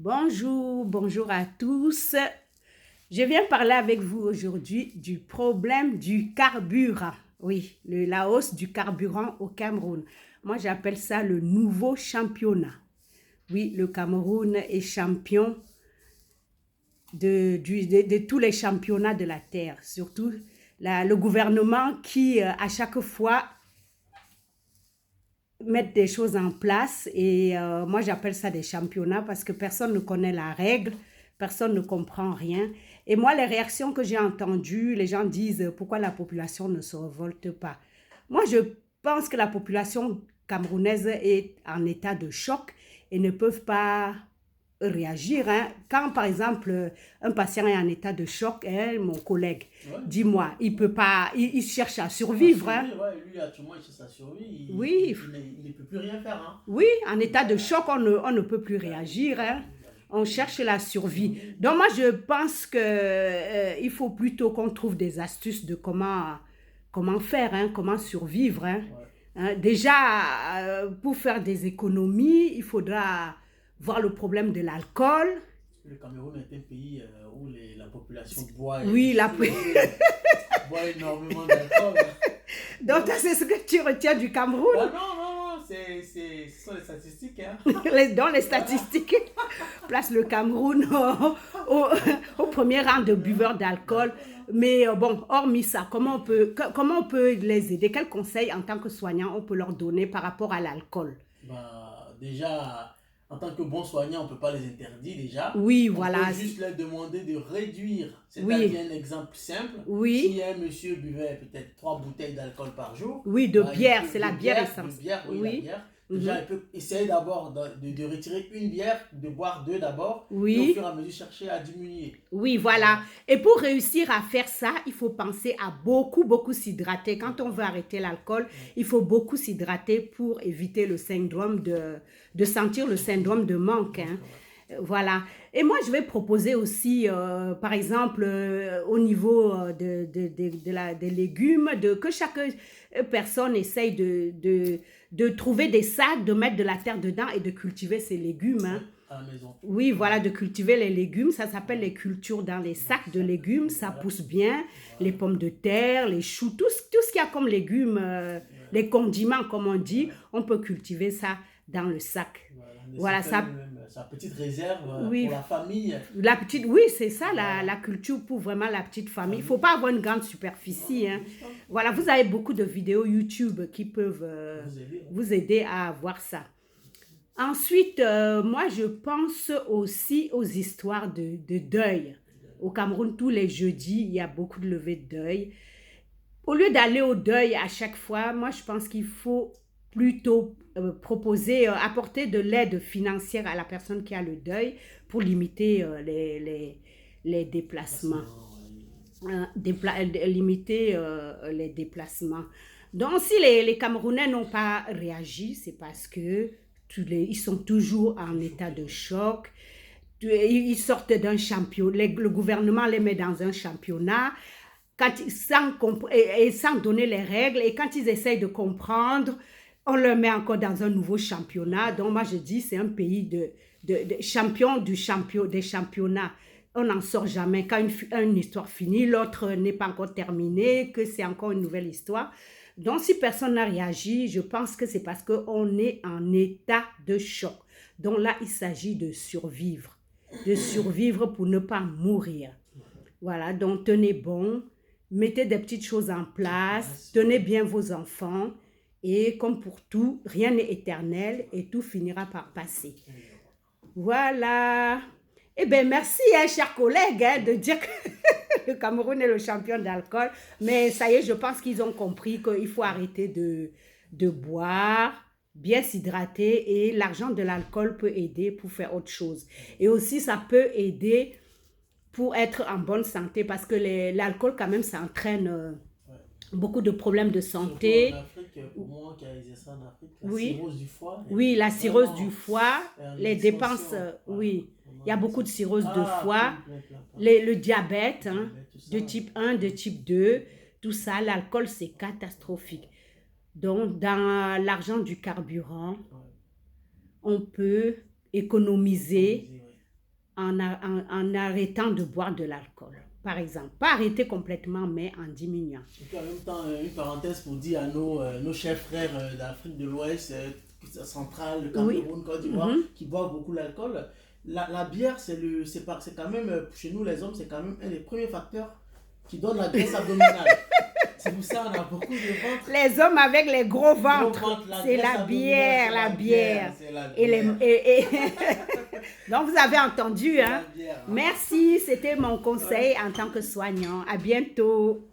Bonjour, bonjour à tous. Je viens parler avec vous aujourd'hui du problème du carburant. Oui, la hausse du carburant au Cameroun. Moi, j'appelle ça le nouveau championnat. Oui, le Cameroun est champion de tous les championnats de la Terre. Surtout le gouvernement qui, à chaque fois, mettre des choses en place et moi j'appelle ça des championnats parce que personne ne connaît la règle, personne ne comprend rien. Et moi les réactions que j'ai entendues, les gens disent pourquoi la population ne se révolte pas. Moi je pense que la population camerounaise est en état de choc et ne peuvent pas réagir. Hein. Quand, par exemple, un patient est en état de choc, hein, mon collègue, Ouais. dis-moi, il peut pas, il cherche à survivre. Hein. Ouais, lui, actuellement, il cherche sa survie. Oui, Il ne peut plus rien faire. Hein. oui, en état de choc, on ne peut plus réagir. Hein. On cherche la survie. Donc moi, je pense qu'il faut plutôt qu'on trouve des astuces de comment faire, hein, comment survivre. Hein. Ouais. Hein, déjà, pour faire des économies, il faudra voir le problème de l'alcool. Le Cameroun est un pays où la population boit, Oui, boit énormément d'alcool. Donc, c'est ce que tu retiens du Cameroun. Ah non, ce sont les statistiques. Hein. Dans les statistiques, place le Cameroun au premier rang de buveurs d'alcool. Mais bon, hormis ça, comment on peut les aider? Quels conseils en tant que soignant on peut leur donner par rapport à l'alcool? Déjà, en tant que bon soignant, on ne peut pas les interdire déjà. Oui, On voilà. peut juste leur demander de réduire. Oui. C'est-à-dire un exemple simple. Oui. Si un monsieur buvait peut-être 3 bouteilles d'alcool par jour. Oui, de bière, c'est la bière essence. De bière, oui, Oui. la bière. Déjà, il peut essayer d'abord de retirer une bière, de boire 2 d'abord, Oui. et au fur et à mesure chercher à diminuer. Oui, voilà. Et pour réussir à faire ça, il faut penser à beaucoup s'hydrater. Quand on veut arrêter l'alcool, il faut beaucoup s'hydrater pour éviter le syndrome de sentir le syndrome de manque. Hein. Voilà. Et moi, je vais proposer aussi, par exemple, au niveau des légumes, que chaque personne essaye de trouver des sacs, de mettre de la terre dedans et de cultiver ses légumes. Hein. À la maison. Oui, voilà, de cultiver les légumes. Ça s'appelle les cultures dans les sacs de légumes. Ça pousse bien. Les pommes de terre, les choux, tout ce qu'il y a comme légumes, les condiments, comme on dit, on peut cultiver ça dans le sac. Voilà, ça. Sa petite réserve Oui, pour la famille. La petite, oui, c'est ça, la culture pour vraiment la petite famille. Il ne faut pas avoir une grande superficie. Hein. Voilà, vous avez beaucoup de vidéos YouTube qui peuvent vous aider à avoir ça. Ensuite, moi, je pense aussi aux histoires de deuil. Au Cameroun, tous les jeudis, il y a beaucoup de levées de deuil. Au lieu d'aller au deuil à chaque fois, moi, je pense qu'il faut plutôt proposer, apporter de l'aide financière à la personne qui a le deuil pour limiter les déplacements. Limiter les déplacements. Donc, si les Camerounais n'ont pas réagi, c'est parce que ils sont toujours en état de choc. Ils sortent d'un championnat, le gouvernement les met dans un championnat sans donner les règles, et quand ils essayent de comprendre, on leur met encore dans un nouveau championnat. Donc moi je dis c'est un pays de champion des championnats. On n'en sort jamais. Quand une histoire finit, l'autre n'est pas encore terminée, que c'est encore une nouvelle histoire. Donc, si personne n'a réagi, je pense que c'est parce qu'on est en état de choc. Donc là, il s'agit de survivre pour ne pas mourir. Voilà, donc tenez bon, mettez des petites choses en place, tenez bien vos enfants, et comme pour tout, rien n'est éternel et tout finira par passer. Voilà. Eh bien, merci, hein, chers collègues, hein, de dire que le Cameroun est le champion d'alcool. Mais ça y est, je pense qu'ils ont compris qu'il faut arrêter de boire, bien s'hydrater, et l'argent de l'alcool peut aider pour faire autre chose. Et aussi, ça peut aider pour être en bonne santé parce que l'alcool, quand même, ça entraîne beaucoup de problèmes de santé. Surtout en Afrique, pour moi qui a exercé en Afrique, la Oui. cirrhose du foie. Oui, la cirrhose du foie, les extension, dépenses, oui. Il y a beaucoup de cirrhose de Ah, foie, plein. le diabète, hein, Tout ça. de type 1, de type 2, tout ça, l'alcool, c'est catastrophique. Donc, dans l'argent du carburant, on peut économiser en arrêtant de boire de l'alcool, par exemple. Pas arrêter complètement, mais en diminuant. Et puis en même temps, une parenthèse pour dire à nos chers frères d'Afrique de l'Ouest, centrale, le Cameroun, Côte d'Ivoire, qui boivent beaucoup l'alcool. La bière, c'est quand même, chez nous les hommes, c'est quand même un des premiers facteurs qui donne la graisse abdominale. C'est pour ça qu'on a beaucoup de ventre. Les hommes avec les gros ventres, c'est la bière, la bière. Donc, vous avez entendu, hein? Merci, c'était mon conseil en tant que soignant. À bientôt.